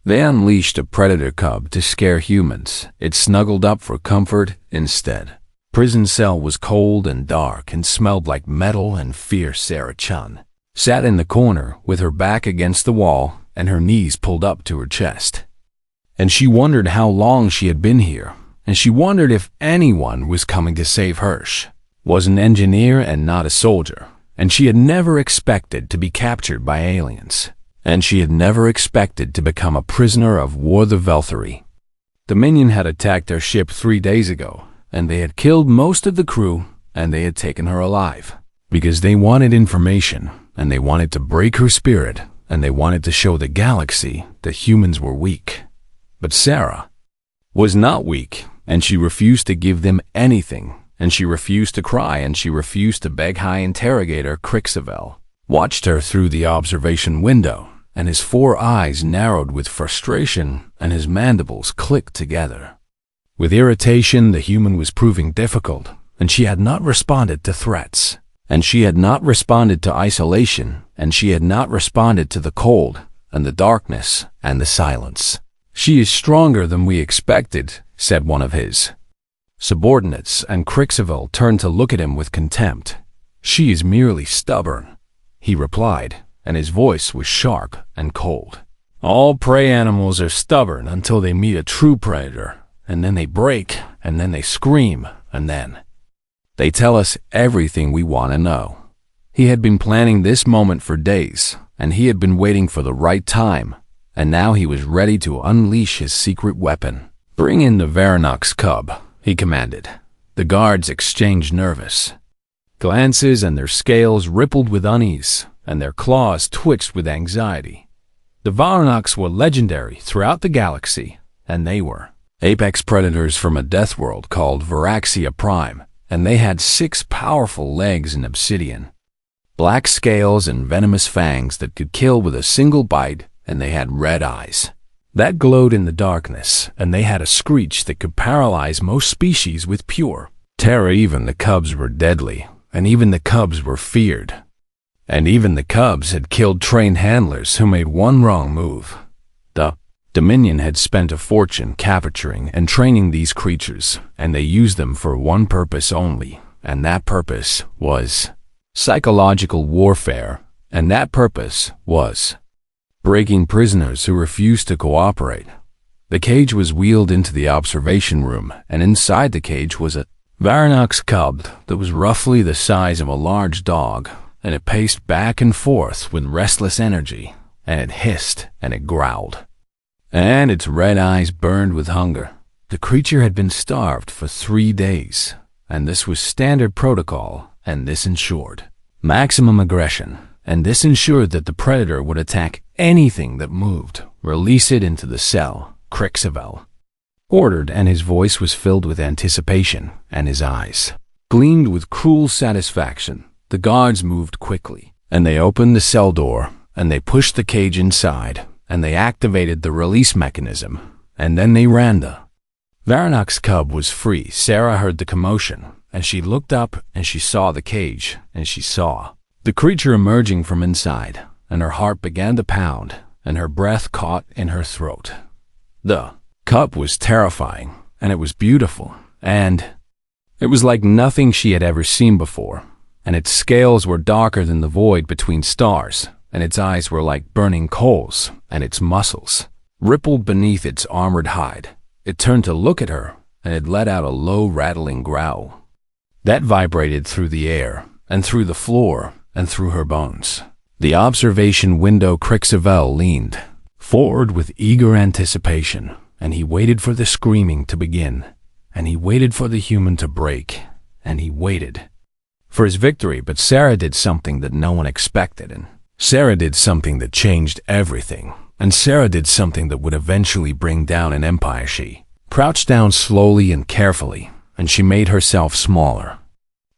They unleashed a predator cub to scare humans. It snuggled up for comfort instead. Prison cell was cold and dark and smelled like metal and fierce. Sarah Chun sat in the corner with her back against the wall and her knees pulled up to her chest. And she wondered how long she had been here, and she wondered if anyone was coming to save her. She was an engineer and not a soldier, and she had never expected to be captured by aliens, and she had never expected to become a prisoner of war. The Velthari Dominion had attacked their ship 3 days ago, and they had killed most of the crew, and they had taken her alive, because they wanted information, and they wanted to break her spirit, and they wanted to show the galaxy that humans were weak. But Sarah was not weak, and she refused to give them anything, and she refused to cry, and she refused to beg. High Interrogator Crixavel watched her through the observation window, and his 4 eyes narrowed with frustration, and his mandibles clicked together. With irritation, the human was proving difficult, and she had not responded to threats, and she had not responded to isolation, and she had not responded to the cold, and the darkness, and the silence. "She is stronger than we expected," said one of his subordinates, and Crixavel turned to look at him with contempt. "She is merely stubborn," he replied, and his voice was sharp and cold. "All prey animals are stubborn until they meet a true predator, and then they break, and then they scream, and then they tell us everything we want to know." He had been planning this moment for days, and he had been waiting for the right time, and now he was ready to unleash his secret weapon. "Bring in the Varanox cub," he commanded. The guards exchanged nervous glances, and their scales rippled with unease, and their claws twitched with anxiety. The Varanox were legendary throughout the galaxy, and they were apex predators from a death world called Varaxia Prime, and they had 6 powerful legs in obsidian, black scales and venomous fangs that could kill with a single bite, and they had red eyes that glowed in the darkness, and they had a screech that could paralyze most species with pure terror. Even the cubs were deadly, and even the cubs were feared. And even the cubs had killed trained handlers who made one wrong move. The Dominion had spent a fortune capturing and training these creatures, and they used them for one purpose only, and that purpose was psychological warfare, and that purpose was breaking prisoners who refused to cooperate. The cage was wheeled into the observation room, and inside the cage was a Varanox cub that was roughly the size of a large dog, and it paced back and forth with restless energy, and it hissed and it growled, and its red eyes burned with hunger. The creature had been starved for 3 days, and this was standard protocol, and this ensured maximum aggression, and this ensured that the predator would attack anything that moved. "Release it into the cell," Crixavel ordered, and his voice was filled with anticipation, and his eyes gleamed with cruel satisfaction. The guards moved quickly, and they opened the cell door, and they pushed the cage inside, and they activated the release mechanism, and then they ran. The Varanox cub was free. Sarah heard the commotion, and she looked up, and she saw the cage, and she saw the creature emerging from inside, and her heart began to pound, and her breath caught in her throat. The cub was terrifying, and it was beautiful, and it was like nothing she had ever seen before, and its scales were darker than the void between stars, and its eyes were like burning coals, and its muscles rippled beneath its armored hide. It turned to look at her, and it let out a low rattling growl that vibrated through the air, and through the floor, and through her bones. The observation window. Crixavel leaned forward with eager anticipation, and he waited for the screaming to begin, and he waited for the human to break, and he waited for his victory. But Sarah did something that no one expected, and Sarah did something that changed everything, and Sarah did something that would eventually bring down an empire. She crouched down slowly and carefully, and she made herself smaller,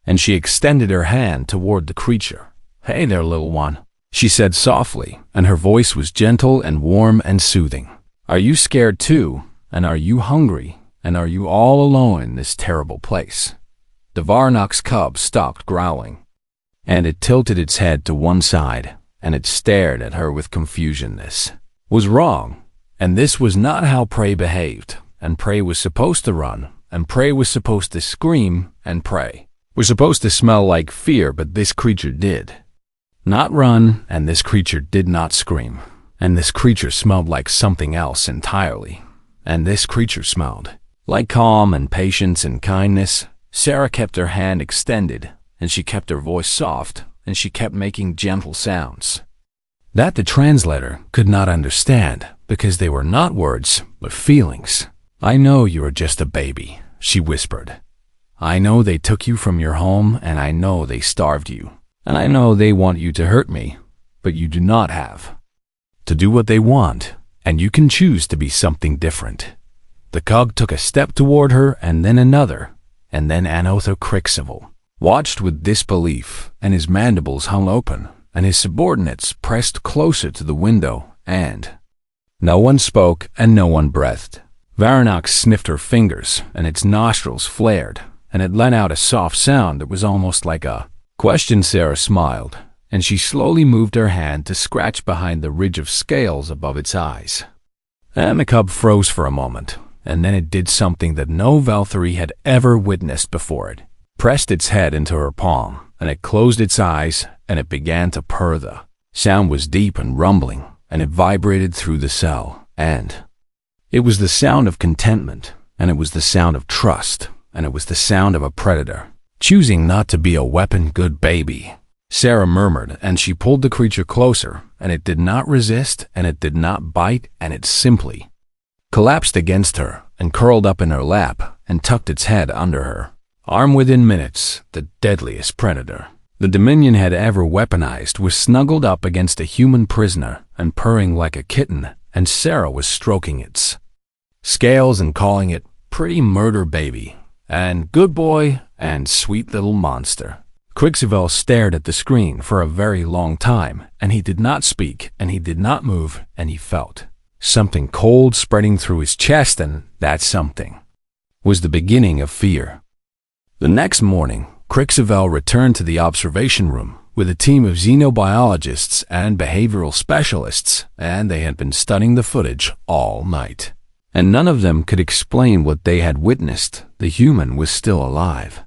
and she extended her hand toward the creature. "Hey there, little one," she said softly, and her voice was gentle and warm and soothing. "Are you scared too? And are you hungry? And are you all alone in this terrible place?" The Varanox cub stopped growling, and it tilted its head to one side, and it stared at her with confusion. This was wrong. And this was not how prey behaved, and prey was supposed to run, and prey was supposed to scream, and prey was supposed to smell like fear, but this creature did not run, and this creature did not scream, and this creature smelled like something else entirely, and this creature smelled like calm and patience and kindness. Sarah kept her hand extended, and she kept her voice soft, and she kept making gentle sounds that the translator could not understand because they were not words, but feelings. "I know you are just a baby," she whispered. "I know they took you from your home, and I know they starved you, and I know they want you to hurt me, but you do not have to do what they want, and you can choose to be something different." The cog took a step toward her, and then another, and then Another Crixival watched with disbelief, and his mandibles hung open, and his subordinates pressed closer to the window, and no one spoke and no one breathed. Varanox sniffed her fingers, and its nostrils flared, and it let out a soft sound that was almost like a question. Sarah smiled, and she slowly moved her hand to scratch behind the ridge of scales above its eyes. And the cub froze for a moment, and then it did something that no Valkyrie had ever witnessed before. It pressed its head into her palm, and it closed its eyes, and it began to purr. The sound was deep and rumbling, and it vibrated through the cell, and it was the sound of contentment, and it was the sound of trust, and it was the sound of a predator choosing not to be a weapon. "Good baby," Sarah murmured, and she pulled the creature closer, and it did not resist, and it did not bite, and it simply collapsed against her and curled up in her lap and tucked its head under her arm. Within minutes, the deadliest predator the Dominion had ever weaponized was snuggled up against a human prisoner and purring like a kitten, and Sarah was stroking its scales and calling it pretty murder baby, and good boy, and sweet little monster. Crixival stared at the screen for a very long time, and he did not speak, and he did not move, and he felt something cold spreading through his chest, and that something was the beginning of fear. The next morning, Crixival returned to the observation room with a team of xenobiologists and behavioral specialists, and they had been studying the footage all night. And none of them could explain what they had witnessed. The human was still alive,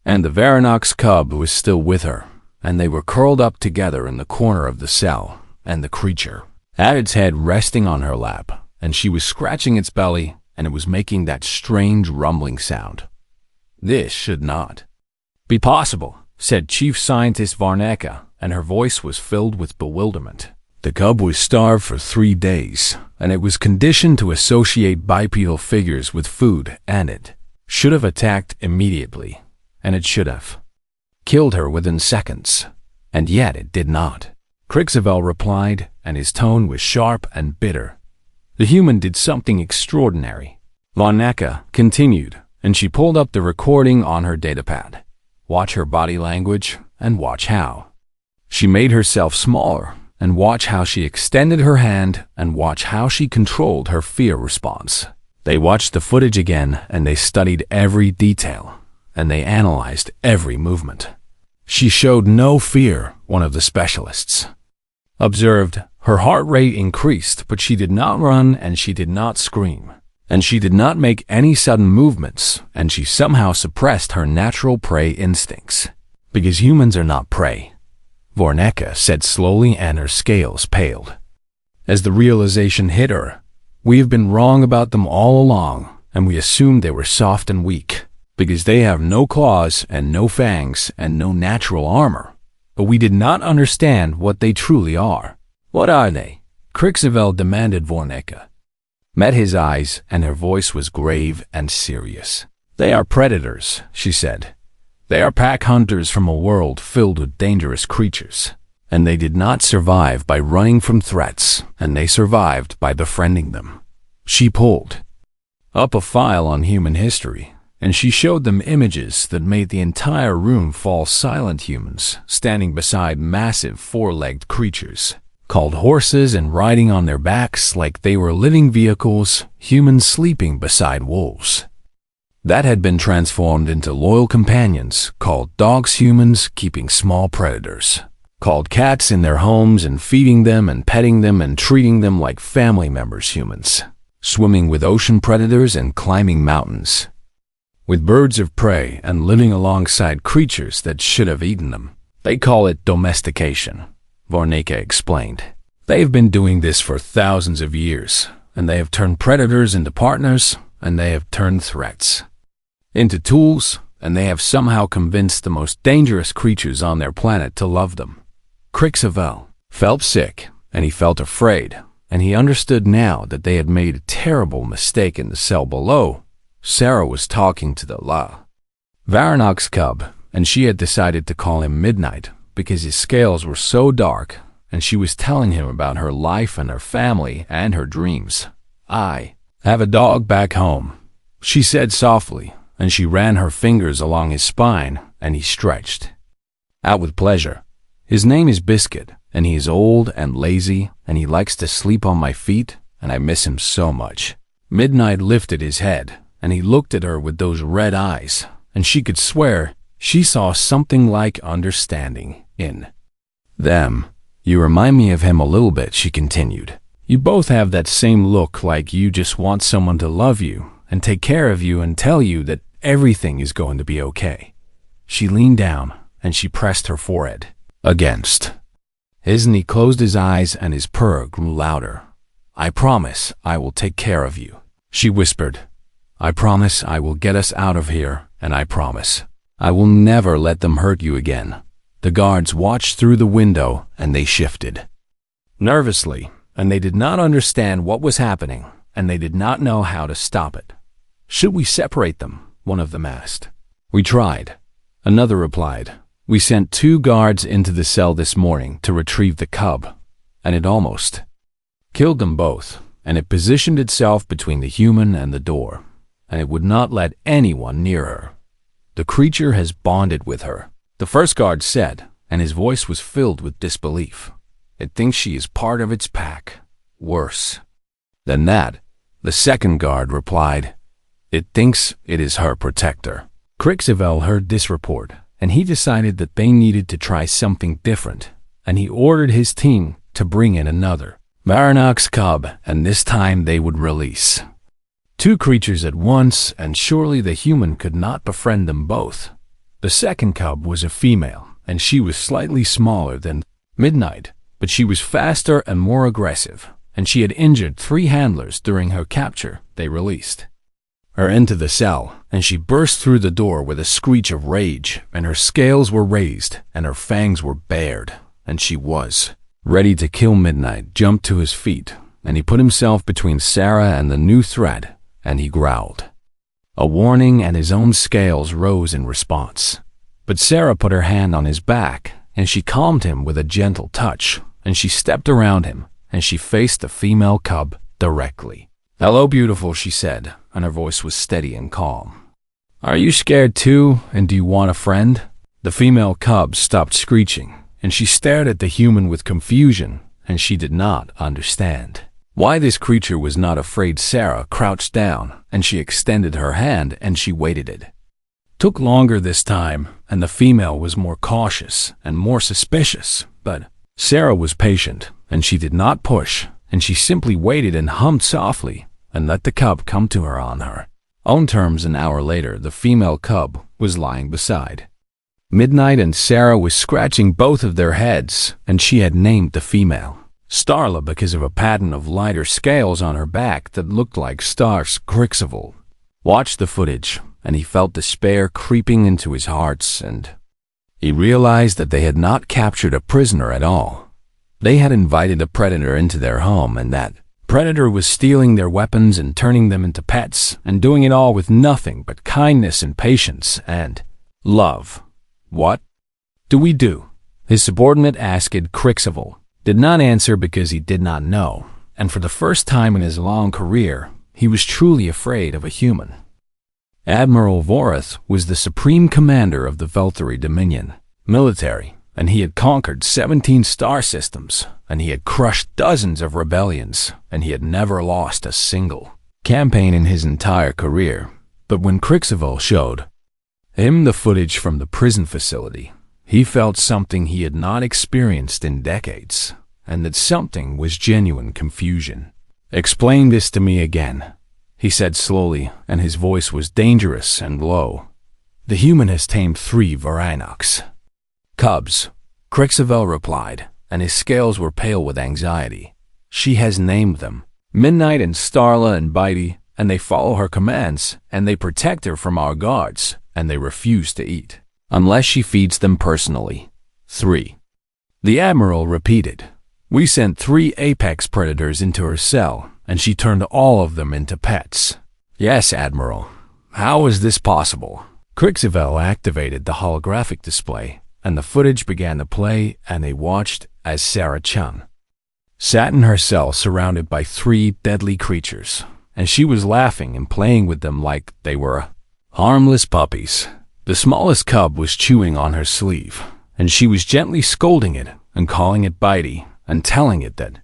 and the Varanox cub was still with her, and they were curled up together in the corner of the cell, and the creature had its head resting on her lap, and she was scratching its belly, and it was making that strange rumbling sound. "This should not be possible," said Chief Scientist Varneka, and her voice was filled with bewilderment. "The cub was starved for 3 days, and it was conditioned to associate bipedal figures with food, and it should have attacked immediately, and it should have killed her within seconds, and yet it did not," Crixival replied, and his tone was sharp and bitter. "The human did something extraordinary," Varneka continued, and she pulled up the recording on her datapad. "Watch her body language, and watch how she made herself smaller, and watch how she extended her hand, and watch how she controlled her fear response." They watched the footage again, and they studied every detail, and they analyzed every movement. "She showed no fear," one of the specialists observed. "Her heart rate increased, but she did not run, and she did not scream, and she did not make any sudden movements, and she somehow suppressed her natural prey instincts." "Because humans are not prey," Varneka said slowly, and her scales paled as the realization hit her. "We have been wrong about them all along, and we assumed they were soft and weak, because they have no claws and no fangs and no natural armor. But we did not understand what they truly are." "What are they?" Crixival demanded. Varneka met his eyes, and her voice was grave and serious. "They are predators," she said. "They are pack hunters from a world filled with dangerous creatures, and they did not survive by running from threats, and they survived by befriending them." She pulled up a file on human history, and she showed them images that made the entire room fall silent. Humans standing beside massive four-legged creatures called horses and riding on their backs like they were living vehicles, humans sleeping beside wolves that had been transformed into loyal companions called dogs, humans keeping small predators called cats in their homes and feeding them and petting them and treating them like family members, humans, swimming with ocean predators and climbing mountains, with birds of prey and living alongside creatures that should have eaten them. They call it domestication, Vorneke explained. They've been doing this for thousands of years, and they have turned predators into partners, and they have turned threats into tools, and they have somehow convinced the most dangerous creatures on their planet to love them. Crixavel felt sick, and he felt afraid, and he understood now that they had made a terrible mistake in the cell below. Sarah was talking to the Varanok's cub, and she had decided to call him Midnight because his scales were so dark, and she was telling him about her life and her family and her dreams. "I have a dog back home," she said softly, and she ran her fingers along his spine, and he stretched out with pleasure. "His name is Biscuit, and he is old and lazy, and he likes to sleep on my feet, and I miss him so much." Midnight lifted his head, and he looked at her with those red eyes, and she could swear she saw something like understanding in them. "You remind me of him a little bit," she continued. "You both have that same look, like you just want someone to love you and take care of you and tell you that everything is going to be okay." She leaned down, and she pressed her forehead against his, and he closed his eyes, and his purr grew louder. "I promise I will take care of you," she whispered. "I promise I will get us out of here, and I promise I will never let them hurt you again." The guards watched through the window, and they shifted nervously, and they did not understand what was happening, and they did not know how to stop it. "Should we separate them?" one of them asked. "We tried," another replied. "We sent 2 guards into the cell this morning to retrieve the cub, and it almost killed them both, and it positioned itself between the human and the door, and it would not let anyone near her. The creature has bonded with her," the first guard said, and his voice was filled with disbelief. "It thinks she is part of its pack. Worse than that," the second guard replied. "It thinks it is her protector." Crixavel heard this report, and he decided that they needed to try something different, and he ordered his team to bring in another Varanok's cub, and this time they would release 2 creatures at once, and surely the human could not befriend them both. The second cub was a female, and she was slightly smaller than Midnight, but she was faster and more aggressive, and she had injured 3 handlers during her capture. They released her into the cell, and she burst through the door with a screech of rage, and her scales were raised, and her fangs were bared, and she was ready to kill. Midnight jumped to his feet, and he put himself between Sarah and the new threat, and he growled a warning, and his own scales rose in response. But Sarah put her hand on his back, and she calmed him with a gentle touch, and she stepped around him, and she faced the female cub directly. "Hello, beautiful," she said, and her voice was steady and calm. "Are you scared too, and do you want a friend?" The female cub stopped screeching, and she stared at the human with confusion, and she did not understand why this creature was not afraid. Sarah crouched down, and she extended her hand, and she waited. It took longer this time, and the female was more cautious and more suspicious, but Sarah was patient, and she did not push, and she simply waited and hummed softly and let the cub come to her on her own terms. An hour later, the female cub was lying beside Midnight, and Sarah was scratching both of their heads, and she had named the female Starla because of a pattern of lighter scales on her back that looked like stars. Crixavel watched the footage, and he felt despair creeping into his heart, and he realized that they had not captured a prisoner at all. They had invited a predator into their home, and that predator was stealing their weapons and turning them into pets, and doing it all with nothing but kindness and patience and love. "What do we do?" his subordinate asked. Crixavel did not answer because he did not know, and for the first time in his long career, he was truly afraid of a human. Admiral Vorath was the supreme commander of the Velthari Dominion military, and he had conquered 17 star systems, and he had crushed dozens of rebellions, and he had never lost a single campaign in his entire career. But when Crixavel showed him the footage from the prison facility, He felt something he had not experienced in decades, and that something was genuine confusion. "Explain this to me again," he said slowly, and his voice was dangerous and low. "The human has tamed 3 Varanox cubs," Crixavel replied, and his scales were pale with anxiety. "She has named them Midnight and Starla and Bitey, and they follow her commands, and they protect her from our guards, and they refuse to eat unless she feeds them personally." 3. The Admiral repeated. "We sent 3 apex predators into her cell, and she turned all of them into pets." "Yes, Admiral. How is this possible?" Crixavel activated the holographic display, and the footage began to play, and they watched as Sarah Chun sat in her cell surrounded by 3 deadly creatures, and she was laughing and playing with them like they were harmless puppies. The smallest cub was chewing on her sleeve, and she was gently scolding it and calling it Bitey and telling it that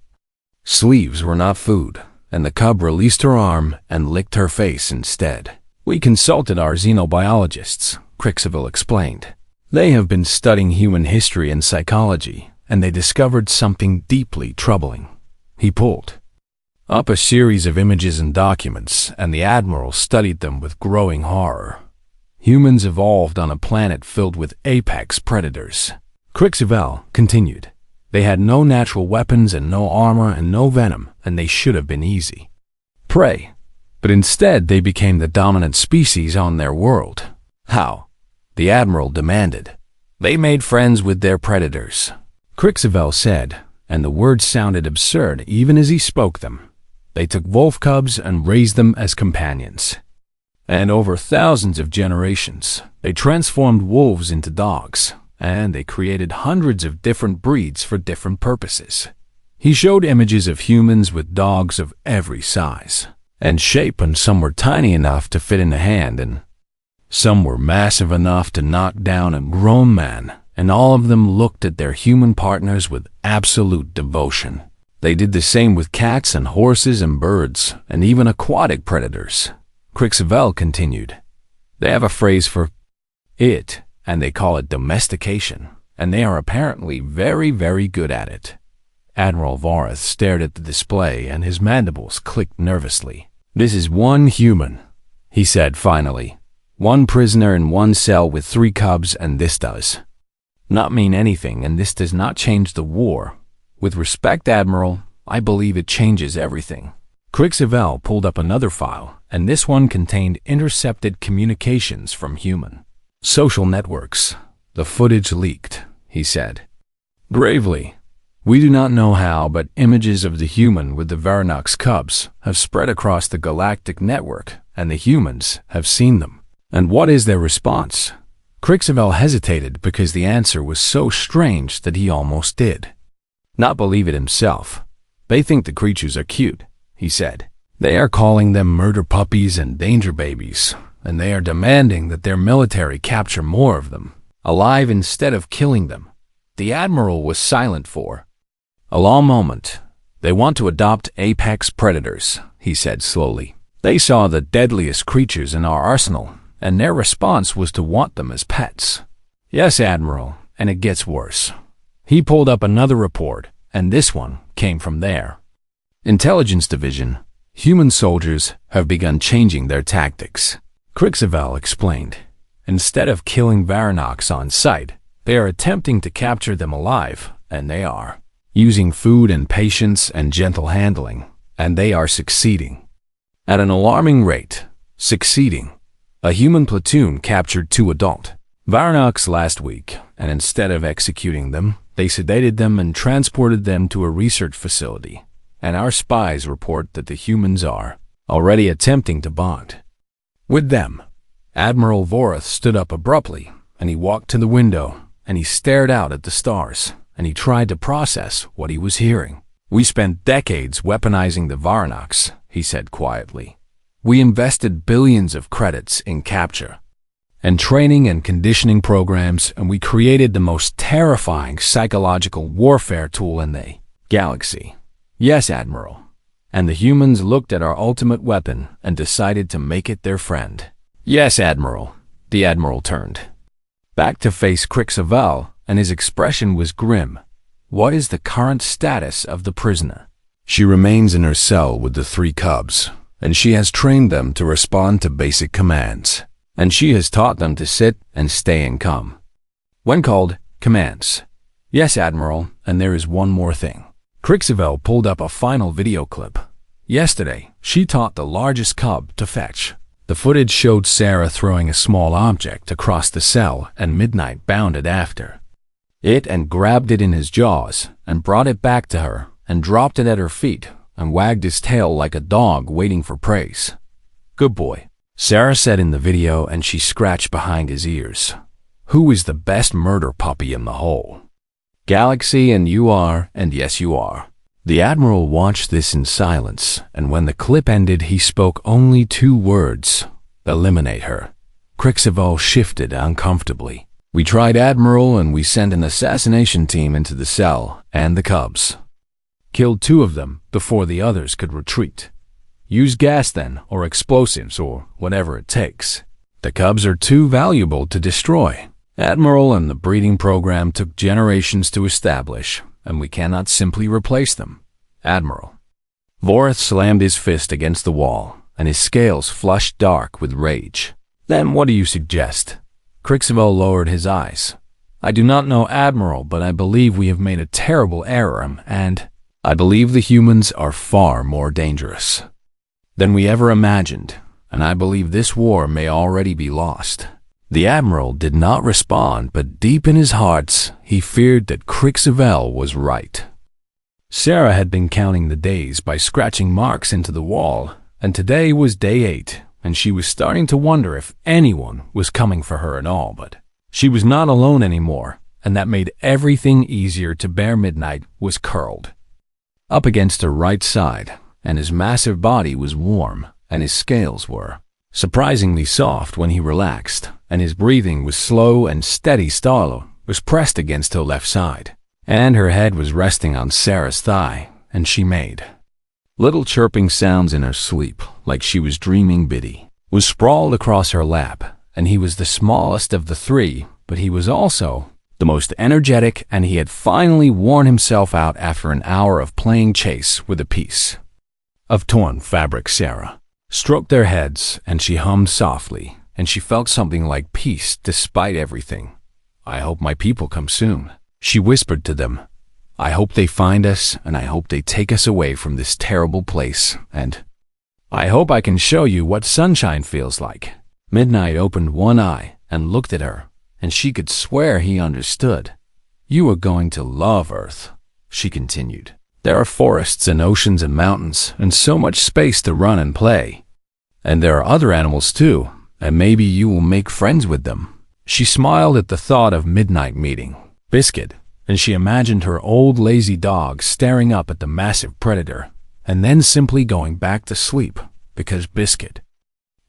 sleeves were not food, and the cub released her arm and licked her face instead. "We consulted our xenobiologists," Crixavel explained. "They have been studying human history and psychology, and they discovered something deeply troubling." He pulled up a series of images and documents, and the Admiral studied them with growing horror. Humans evolved on a planet filled with apex predators. Crixavel continued. "They had no natural weapons and no armor and no venom, and they should have been easy prey. But instead they became the dominant species on their world." "How?" the Admiral demanded. "They made friends with their predators," Crixavel said, and the words sounded absurd even as he spoke them. "They took wolf cubs and raised them as companions. And over thousands of generations, they transformed wolves into dogs, and they created hundreds of different breeds for different purposes." He showed images of humans with dogs of every size and shape, and some were tiny enough to fit in a hand, and some were massive enough to knock down a grown man, and all of them looked at their human partners with absolute devotion. They did the same with cats and horses and birds, and even aquatic predators. Crixavel continued. "They have a phrase for it, and they call it domestication, and they are apparently very, very good at it." Admiral Vorath stared at the display, and his mandibles clicked nervously. "This is one human," he said finally. "One prisoner in one cell with 3 cubs, and this does not mean anything, and this does not change the war. With respect, Admiral, I believe it changes everything." Crixavel pulled up another file, and this one contained intercepted communications from human social networks. "The footage leaked," he said gravely. "We do not know how, but images of the human with the Varanox cubs have spread across the galactic network, and the humans have seen them." "And what is their response?" Crixavel hesitated because the answer was so strange that he almost did not believe it himself. "They think the creatures are cute," he said. "They are calling them murder puppies and danger babies, and they are demanding that their military capture more of them, alive instead of killing them." The Admiral was silent for a long moment. "They want to adopt apex predators," he said slowly. "They saw the deadliest creatures in our arsenal, and their response was to want them as pets." "Yes, Admiral, and it gets worse." He pulled up another report, and this one came from their Intelligence Division. "Human soldiers have begun changing their tactics," Crixavel explained. "Instead of killing Varanox on sight, they are attempting to capture them alive, and they are using food and patience and gentle handling, and they are succeeding at an alarming rate. Succeeding. A human platoon captured 2 adult Varanox last week, and instead of executing them, they sedated them and transported them to a research facility. And our spies report that the humans are already attempting to bond with them." Admiral Vorath stood up abruptly, and he walked to the window, and he stared out at the stars, and he tried to process what he was hearing. "We spent decades weaponizing the Varanox," he said quietly. "We invested billions of credits in capture and training and conditioning programs, and we created the most terrifying psychological warfare tool in the galaxy." "Yes, Admiral." "And the humans looked at our ultimate weapon and decided to make it their friend." "Yes, Admiral." The Admiral turned back to face Crixavel, and his expression was grim. "What is the current status of the prisoner?" "She remains in her cell with the 3 cubs, and she has trained them to respond to basic commands, and she has taught them to sit and stay and come when called commands." "Yes, Admiral, and there is one more thing." Crixavel pulled up a final video clip. "Yesterday, she taught the largest cub to fetch." The footage showed Sarah throwing a small object across the cell, and Midnight bounded after it and grabbed it in his jaws and brought it back to her and dropped it at her feet and wagged his tail like a dog waiting for praise. "Good boy," Sarah said in the video, and she scratched behind his ears. "Who is the best murder puppy in the whole galaxy? And you are, and yes you are." The Admiral watched this in silence, and when the clip ended he spoke only 2 words: "Eliminate her." Crixavel shifted uncomfortably. "We tried, Admiral, and we sent an assassination team into the cell and the cubs. Killed 2 of them before the others could retreat. Use gas then, or explosives, or whatever it takes. The cubs are too valuable to destroy, Admiral, and the breeding program took generations to establish, and we cannot simply replace them, Admiral." Vorith slammed his fist against the wall, and his scales flushed dark with rage. "Then what do you suggest?" Crixavel lowered his eyes. "I do not know, Admiral, but I believe we have made a terrible error, and I believe the humans are far more dangerous than we ever imagined, and I believe this war may already be lost." The Admiral did not respond, but deep in his heart he feared that Crixavel was right. Sarah had been counting the days by scratching marks into the wall, and today was day 8, and she was starting to wonder if anyone was coming for her at all. But she was not alone anymore, and that made everything easier to bear. Midnight was curled up against her right side, and his massive body was warm, and his scales were surprisingly soft when he relaxed, and his breathing was slow and steady. Starlo was pressed against her left side, and her head was resting on Sarah's thigh, and she made little chirping sounds in her sleep, like she was dreaming. Biddy was sprawled across her lap, and he was the smallest of the 3, but he was also the most energetic, and he had finally worn himself out after an hour of playing chase with a piece of torn fabric. Sarah stroked their heads, and she hummed softly, and she felt something like peace despite everything. "I hope my people come soon," she whispered to them. "I hope they find us, and I hope they take us away from this terrible place, and I hope I can show you what sunshine feels like." Midnight opened one eye and looked at her, and she could swear he understood. "You are going to love Earth," she continued. "There are forests and oceans and mountains, and so much space to run and play. And there are other animals too, and maybe you will make friends with them." She smiled at the thought of Midnight meeting Biscuit, and she imagined her old lazy dog staring up at the massive predator, and then simply going back to sleep, because Biscuit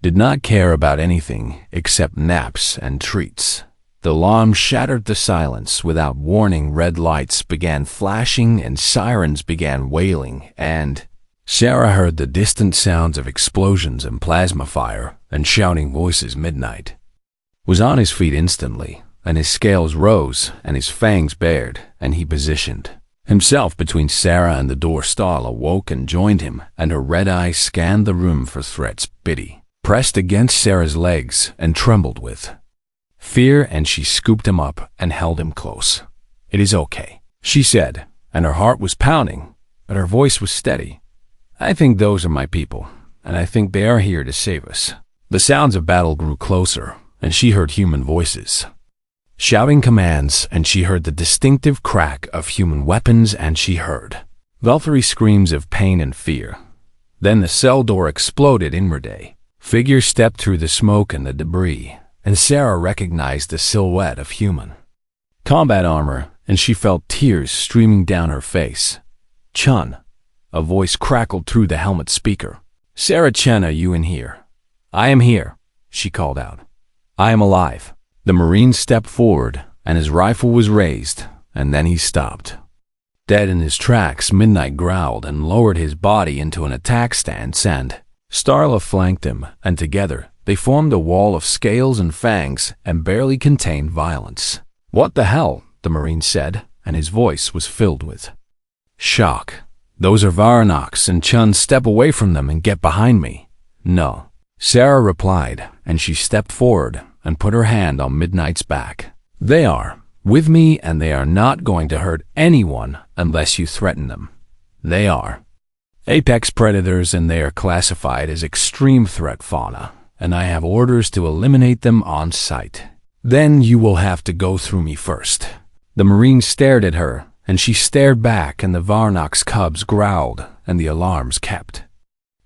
did not care about anything except naps and treats. The alarm shattered the silence without warning. Red lights began flashing and sirens began wailing, and Sarah heard the distant sounds of explosions and plasma fire and shouting voices. Midnight was on his feet instantly, and his scales rose and his fangs bared, and he positioned himself between Sarah and the door. Starla awoke and joined him, and her red eyes scanned the room for threats. Biddy pressed against Sarah's legs and trembled with fear, and she scooped him up and held him close. "It is okay," she said, and her heart was pounding, but her voice was steady. "I think those are my people, and I think they are here to save us." The sounds of battle grew closer, and she heard human voices shouting commands, and she heard the distinctive crack of human weapons, and she heard Valkyrie screams of pain and fear. Then the cell door exploded inward. A figure stepped through the smoke and the debris, and Sarah recognized the silhouette of human combat armor, and she felt tears streaming down her face. "Chun," a voice crackled through the helmet speaker. "Sarah Chen, are you in here?" "I am here," she called out. "I am alive." The Marine stepped forward, and his rifle was raised, and then he stopped dead in his tracks. Midnight growled and lowered his body into an attack stance, and Starla flanked him, and together they formed a wall of scales and fangs and barely contained violence. "What the hell?" the Marine said, and his voice was filled with shock. Those are Varanox, and Chun, step away from them and get behind me. No, Sarah replied, and she stepped forward and put her hand on Midnight's back. They are with me, and they are not going to hurt anyone unless you threaten them. They are apex predators, and they are classified as extreme threat fauna, and I have orders to eliminate them on sight. Then you will have to go through me first. The Marine stared at her, and she stared back, and the Varnox cubs growled, and the alarms kept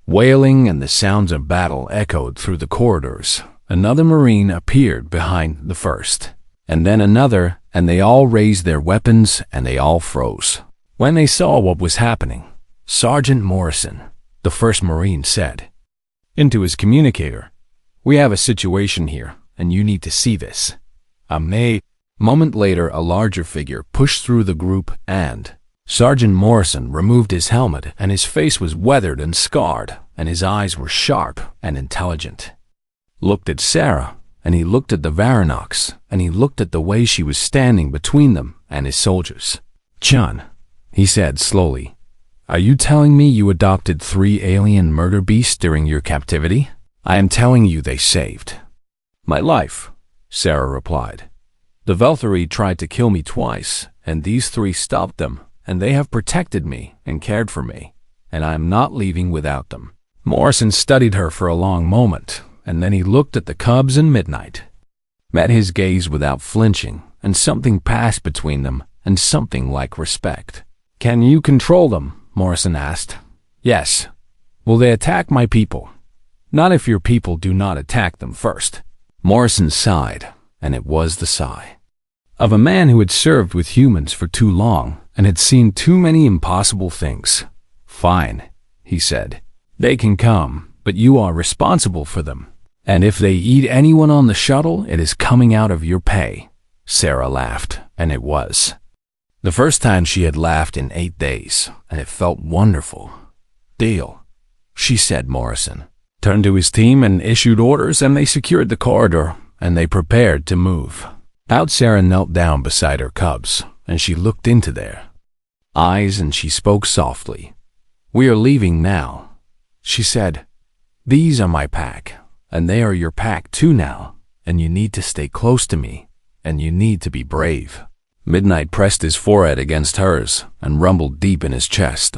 wailing, and the sounds of battle echoed through the corridors. Another Marine appeared behind the first, and then another, and they all raised their weapons, and they all froze. When they saw what was happening, Sergeant Morrison, the first Marine, said into his communicator, "We have a situation here, and you need to see this." A moment later, a larger figure pushed through the group, and Sergeant Morrison removed his helmet, and his face was weathered and scarred, and his eyes were sharp and intelligent. Looked at Sarah, and he looked at the Varanox, and he looked at the way she was standing between them and his soldiers. "Chun," he said slowly, "are you telling me you adopted 3 alien murder beasts during your captivity?" "I am telling you they saved my life," Sarah replied. "The Velthari tried to kill me twice, and these 3 stopped them, and they have protected me and cared for me, and I am not leaving without them." Morrison studied her for a long moment, and then he looked at the cubs and Midnight, met his gaze without flinching, and something passed between them, and something like respect. "Can you control them?" Morrison asked. "Yes." "Will they attack my people?" "Not if your people do not attack them first." Morrison sighed, and it was the sigh of a man who had served with humans for too long and had seen too many impossible things. "Fine," he said. "They can come, but you are responsible for them. And if they eat anyone on the shuttle, it is coming out of your pay." Sarah laughed, and it was the first time she had laughed in 8 days, and it felt wonderful. "Deal," she said. Morrison turned to his team and issued orders, and they secured the corridor, and they prepared to move out. Sarah knelt down beside her cubs, and she looked into their eyes, and she spoke softly. "We are leaving now," she said. "These are my pack, and they are your pack too now, and you need to stay close to me, and you need to be brave." Midnight pressed his forehead against hers and rumbled deep in his chest,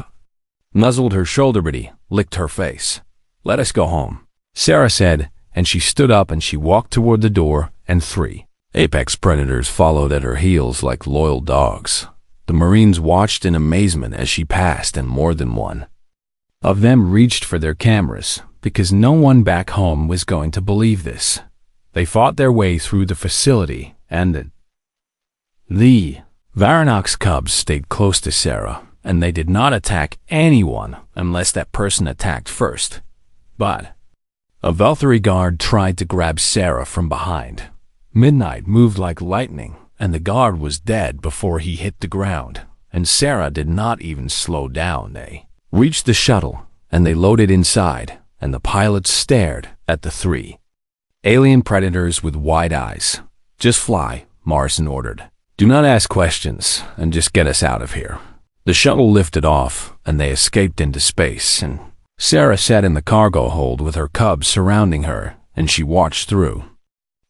nuzzled her shoulder, but he licked her face. "Let us go home," Sarah said, and she stood up and she walked toward the door, and 3 apex predators followed at her heels like loyal dogs. The Marines watched in amazement as she passed, and more than one of them reached for their cameras, because no one back home was going to believe this. They fought their way through the facility, and the Varanox cubs stayed close to Sarah, and they did not attack anyone unless that person attacked first. But a Velthari guard tried to grab Sarah from behind. Midnight moved like lightning, and the guard was dead before he hit the ground, and Sarah did not even slow down. They reached the shuttle, and they loaded inside, and the pilots stared at the 3 alien predators with wide eyes. "Just fly," Morrison ordered. "Do not ask questions, and just get us out of here." The shuttle lifted off, and they escaped into space, and Sarah sat in the cargo hold with her cubs surrounding her, and she watched through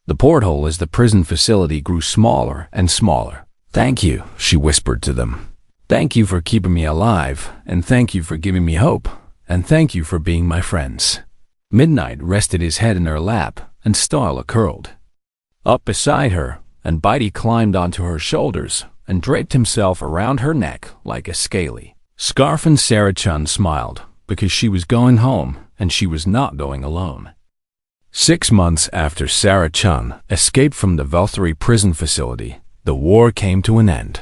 the porthole as the prison facility grew smaller and smaller. "Thank you," she whispered to them. "Thank you for keeping me alive, and thank you for giving me hope, and thank you for being my friends." Midnight rested his head in her lap, and Starla curled up beside her, and Bitey climbed onto her shoulders and draped himself around her neck like a scaly scarf. And Sarah Chun smiled, because she was going home, and she was not going alone. 6 months after Sarah Chun escaped from the Velthari prison facility, the war came to an end.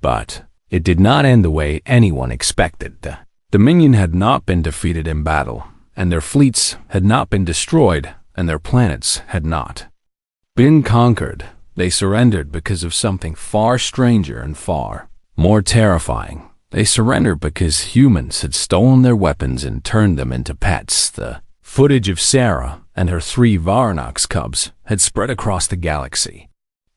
But it did not end the way anyone expected. The Dominion had not been defeated in battle, and their fleets had not been destroyed, and their planets had not been conquered. They surrendered because of something far stranger and far more terrifying. They surrendered because humans had stolen their weapons and turned them into pets. The footage of Sarah and her 3 Varanox cubs had spread across the galaxy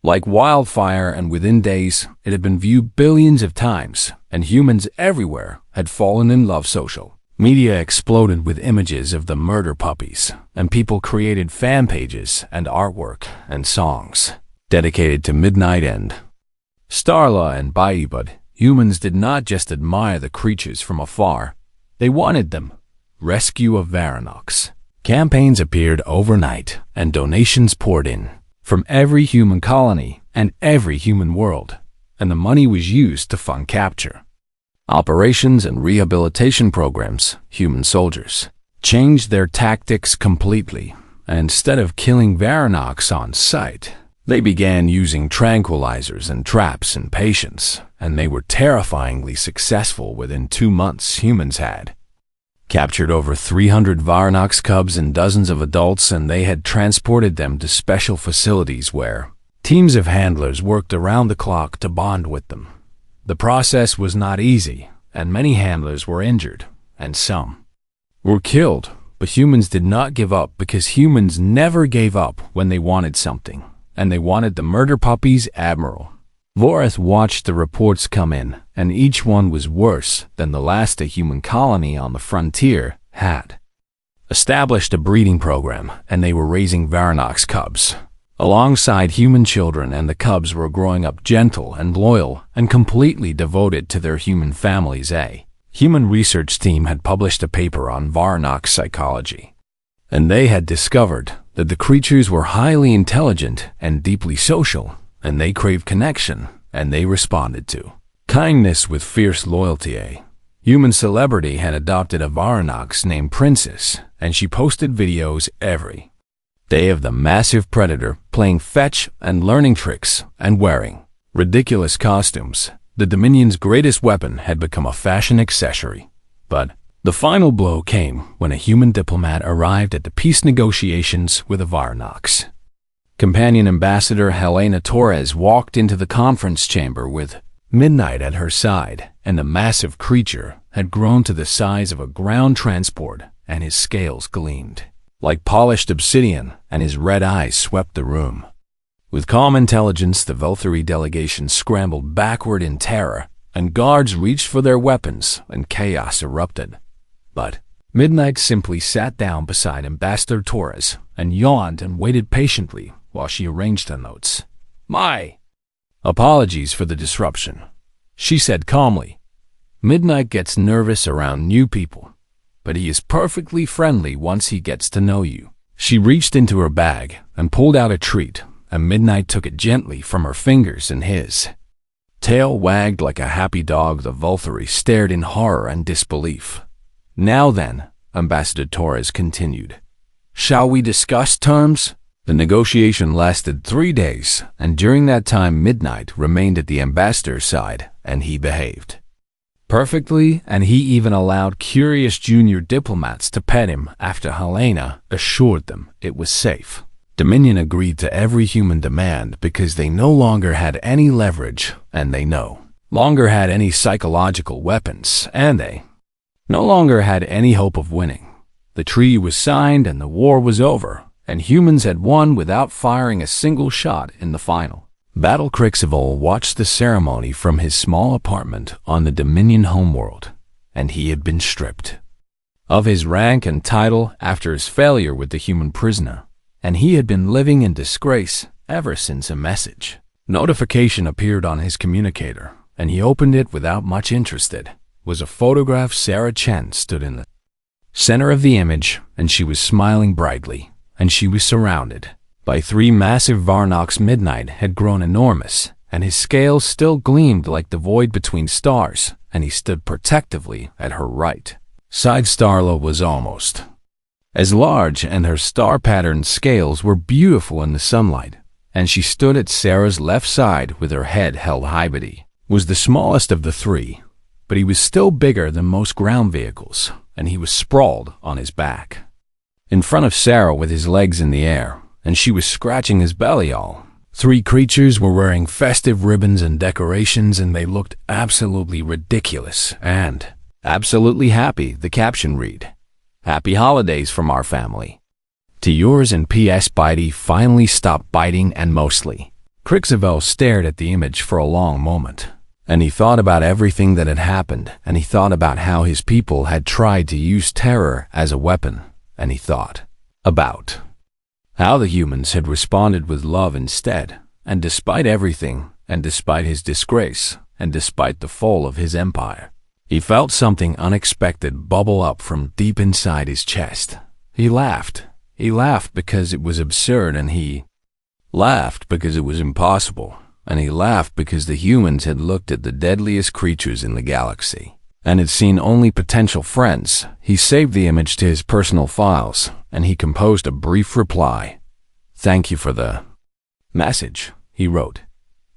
like wildfire, and within days, it had been viewed billions of times, and humans everywhere had fallen in love. Social media exploded with images of the murder puppies, and people created fan pages and artwork and songs dedicated to Midnight and Starla and Bai. But humans did not just admire the creatures from afar, they wanted them. Rescue of Varanox. Campaigns appeared overnight, and donations poured in from every human colony and every human world, and the money was used to fund capture operations and rehabilitation programs. Human soldiers changed their tactics completely, and instead of killing Varanox on sight, they began using tranquilizers and traps in patients, and they were terrifyingly successful. Within 2 months, humans had captured over 300 Varanox cubs and dozens of adults, and they had transported them to special facilities where teams of handlers worked around the clock to bond with them. The process was not easy, and many handlers were injured, and some were killed, but humans did not give up, because humans never gave up when they wanted something, and they wanted the murder puppies. Admiral Voreth watched the reports come in, and each one was worse than the last. A human colony on the frontier had established a breeding program, and they were raising Varanox cubs alongside human children, and the cubs were growing up gentle and loyal and completely devoted to their human families. A human research team had published a paper on Varanox psychology, and they had discovered that the creatures were highly intelligent and deeply social, and they craved connection, and they responded to kindness with fierce loyalty. A human celebrity had adopted a Varanox named Princess, and she posted videos every day of the massive predator playing fetch and learning tricks and wearing ridiculous costumes. The Dominion's greatest weapon had become a fashion accessory. But the final blow came when a human diplomat arrived at the peace negotiations with a Varanox companion. Ambassador Helena Torres walked into the conference chamber with Midnight at her side, and the massive creature had grown to the size of a ground transport, and his scales gleamed like polished obsidian, and his red eyes swept the room. With calm intelligence, the Velthari delegation scrambled backward in terror, and guards reached for their weapons, and chaos erupted. But Midnight simply sat down beside Ambassador Torres and yawned and waited patiently while she arranged the notes. "My apologies for the disruption," she said calmly. "Midnight gets nervous around new people, but he is perfectly friendly once he gets to know you." She reached into her bag and pulled out a treat, and Midnight took it gently from her fingers, and his tail wagged like a happy dog. The Velthari stared in horror and disbelief. "Now then," Ambassador Torres continued, "shall we discuss terms?" The negotiation lasted 3 days, and during that time Midnight remained at the ambassador's side, and he behaved perfectly, and he even allowed curious junior diplomats to pet him after Helena assured them it was safe. Dominion agreed to every human demand because they no longer had any leverage, and they no longer had any psychological weapons, and they no longer had any hope of winning. The treaty was signed and the war was over, and humans had won without firing a single shot in the final battle. Crixivol watched the ceremony from his small apartment on the Dominion homeworld, and he had been stripped of his rank and title after his failure with the human prisoner, and he had been living in disgrace ever since a message notification appeared on his communicator, and he opened it without much interest. It was a photograph. Sarah Chen stood in the center of the image, and she was smiling brightly, and she was surrounded by 3 massive Varanox. Midnight had grown enormous, and his scales still gleamed like the void between stars, and he stood protectively at her right side. Starla was almost as large, and her star-patterned scales were beautiful in the sunlight, and she stood at Sarah's left side with her head held high. But he was the smallest of the 3, but he was still bigger than most ground vehicles, and he was sprawled on his back in front of Sarah with his legs in the air, and she was scratching his belly. All 3 creatures were wearing festive ribbons and decorations, and they looked absolutely ridiculous and absolutely happy. The caption read, "Happy holidays from our family to yours, and P.S. Bitey finally stopped biting, and mostly Crixavel stared at the image for a long moment, and he thought about everything that had happened, and he thought about how his people had tried to use terror as a weapon, and he thought about how the humans had responded with love instead, and despite everything, and despite his disgrace, and despite the fall of his empire, he felt something unexpected bubble up from deep inside his chest. He laughed. He laughed because it was absurd, and he laughed because it was impossible, and he laughed because the humans had looked at the deadliest creatures in the galaxy and had seen only potential friends. He saved the image to his personal files, and he composed a brief reply. "Thank you for the message," he wrote.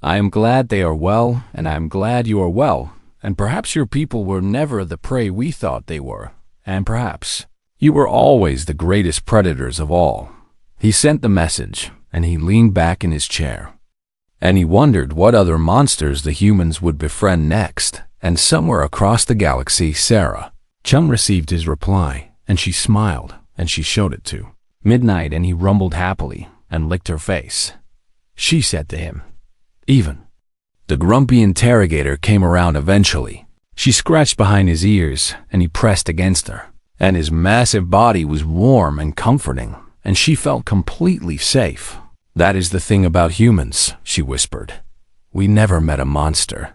"I am glad they are well, and I am glad you are well, and perhaps your people were never the prey we thought they were, and perhaps you were always the greatest predators of all." He sent the message, and he leaned back in his chair, and he wondered what other monsters the humans would befriend next. And somewhere across the galaxy, Sarah Chum received his reply, and she smiled, and she showed it to Midnight, and he rumbled happily and licked her face. She said to him, "Even." The grumpy interrogator came around eventually. She scratched behind his ears, and he pressed against her, and his massive body was warm and comforting, and she felt completely safe. "That is the thing about humans," she whispered. "We never met a monster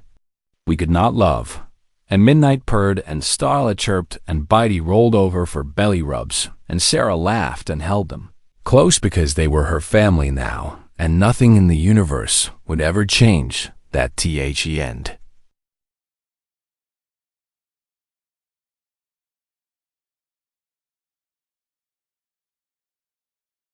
we could not love." And Midnight purred, and Starla chirped, and Bitey rolled over for belly rubs, and Sarah laughed and held them close because they were her family now, and nothing in the universe would ever change that the end.